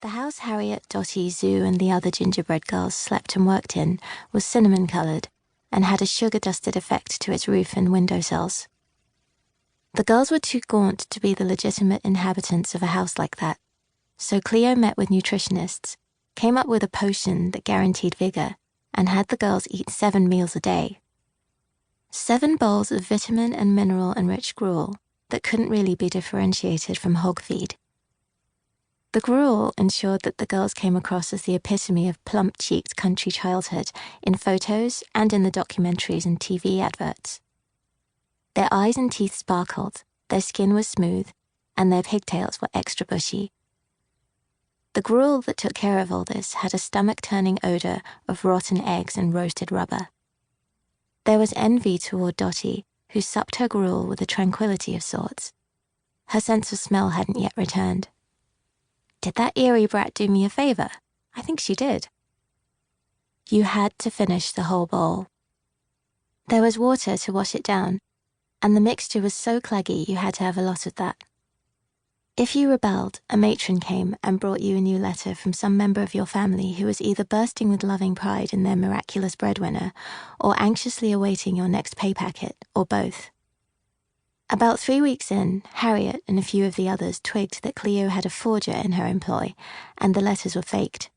The house Harriet, Dottie, Zoo, and the other gingerbread girls slept and worked in was cinnamon-coloured and had a sugar-dusted effect to its roof and windowsills. The girls were too gaunt to be the legitimate inhabitants of a house like that, so Cleo met with nutritionists, came up with a potion that guaranteed vigour, and had the girls eat 7 meals a day. 7 bowls of vitamin and mineral-enriched gruel that couldn't really be differentiated from hog feed. The gruel ensured that the girls came across as the epitome of plump-cheeked country childhood in photos and in the documentaries and TV adverts. Their eyes and teeth sparkled, their skin was smooth, and their pigtails were extra bushy. The gruel that took care of all this had a stomach-turning odour of rotten eggs and roasted rubber. There was envy toward Dottie, who supped her gruel with a tranquility of sorts. Her sense of smell hadn't yet returned. Did that eerie brat do me a favour? I think she did. You had to finish the whole bowl. There was water to wash it down, and the mixture was so claggy you had to have a lot of that. If you rebelled, a matron came and brought you a new letter from some member of your family who was either bursting with loving pride in their miraculous breadwinner or anxiously awaiting your next pay packet, or both. About 3 weeks in, Harriet and a few of the others twigged that Cleo had a forger in her employ, and the letters were faked.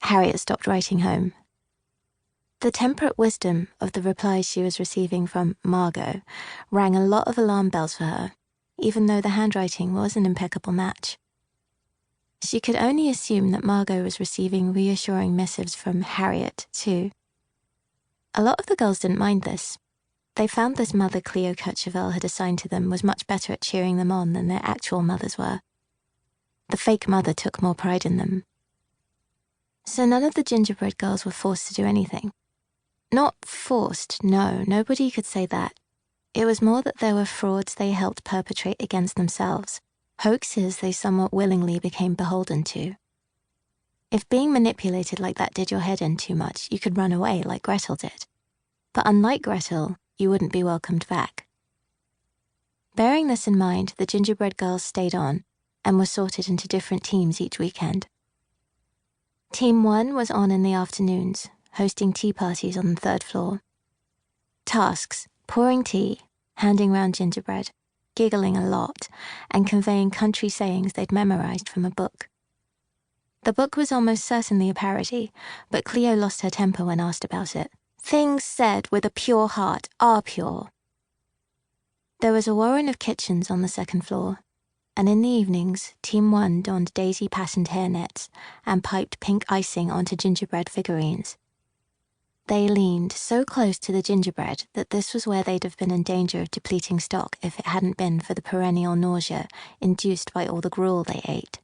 Harriet stopped writing home. The temperate wisdom of the replies she was receiving from Margot rang a lot of alarm bells for her, even though the handwriting was an impeccable match. She could only assume that Margot was receiving reassuring missives from Harriet, too. A lot of the girls didn't mind this. They found this mother Cleo Kercheval had assigned to them was much better at cheering them on than their actual mothers were. The fake mother took more pride in them. So none of the gingerbread girls were forced to do anything. Not forced, no, nobody could say that. It was more that there were frauds they helped perpetrate against themselves, hoaxes they somewhat willingly became beholden to. If being manipulated like that did your head in too much, you could run away like Gretel did. But unlike Gretel, you wouldn't be welcomed back. Bearing this in mind, the gingerbread girls stayed on and were sorted into different teams each weekend. Team 1 was on in the afternoons, hosting tea parties on the 3rd floor. Tasks: pouring tea, handing round gingerbread, giggling a lot, and conveying country sayings they'd memorized from a book. The book was almost certainly a parody, but Cleo lost her temper when asked about it. Things said with a pure heart are pure. There was a warren of kitchens on the 2nd floor, and in the evenings, Team 1 donned daisy patterned hairnets and piped pink icing onto gingerbread figurines. They leaned so close to the gingerbread that this was where they'd have been in danger of depleting stock if it hadn't been for the perennial nausea induced by all the gruel they ate.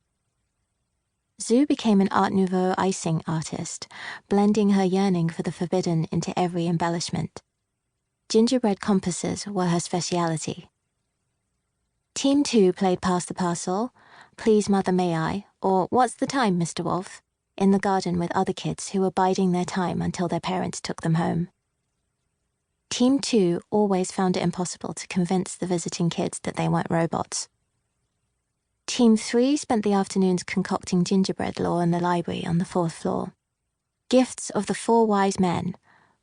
Zoo became an Art Nouveau icing artist, blending her yearning for the forbidden into every embellishment. Gingerbread compasses were her speciality. Team 2 played Pass the Parcel, Please Mother May I, or What's the Time, Mr. Wolf, in the garden with other kids who were biding their time until their parents took them home. Team 2 always found it impossible to convince the visiting kids that they weren't robots. Team 3 spent the afternoons concocting gingerbread lore in the library on the 4th floor. Gifts of the 4 wise men: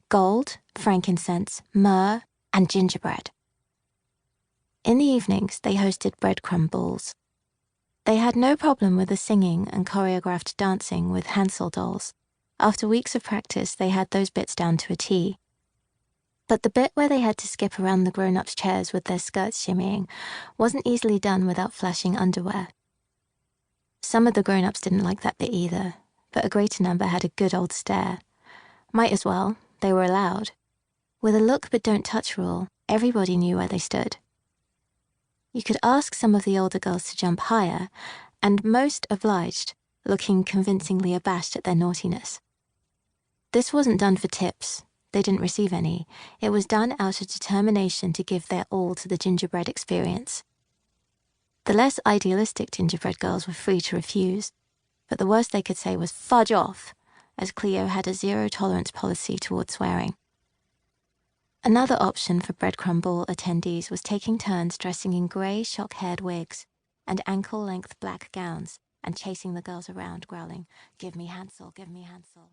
gold, frankincense, myrrh, and gingerbread. In the evenings, they hosted breadcrumb balls. They had no problem with the singing and choreographed dancing with Hansel dolls. After weeks of practice, they had those bits down to a T. But the bit where they had to skip around the grown-ups' chairs with their skirts shimmying wasn't easily done without flashing underwear. Some of the grown-ups didn't like that bit either, but a greater number had a good old stare. Might as well, they were allowed. With a look but don't touch rule, everybody knew where they stood. You could ask some of the older girls to jump higher, and most obliged, looking convincingly abashed at their naughtiness. This wasn't done for tips. They didn't receive any. It was done out of determination to give their all to the gingerbread experience. The less idealistic gingerbread girls were free to refuse, but the worst they could say was fudge off, as Cleo had a zero-tolerance policy toward swearing. Another option for breadcrumb ball attendees was taking turns dressing in grey shock-haired wigs and ankle-length black gowns and chasing the girls around, growling, "Give me Hansel, give me Hansel."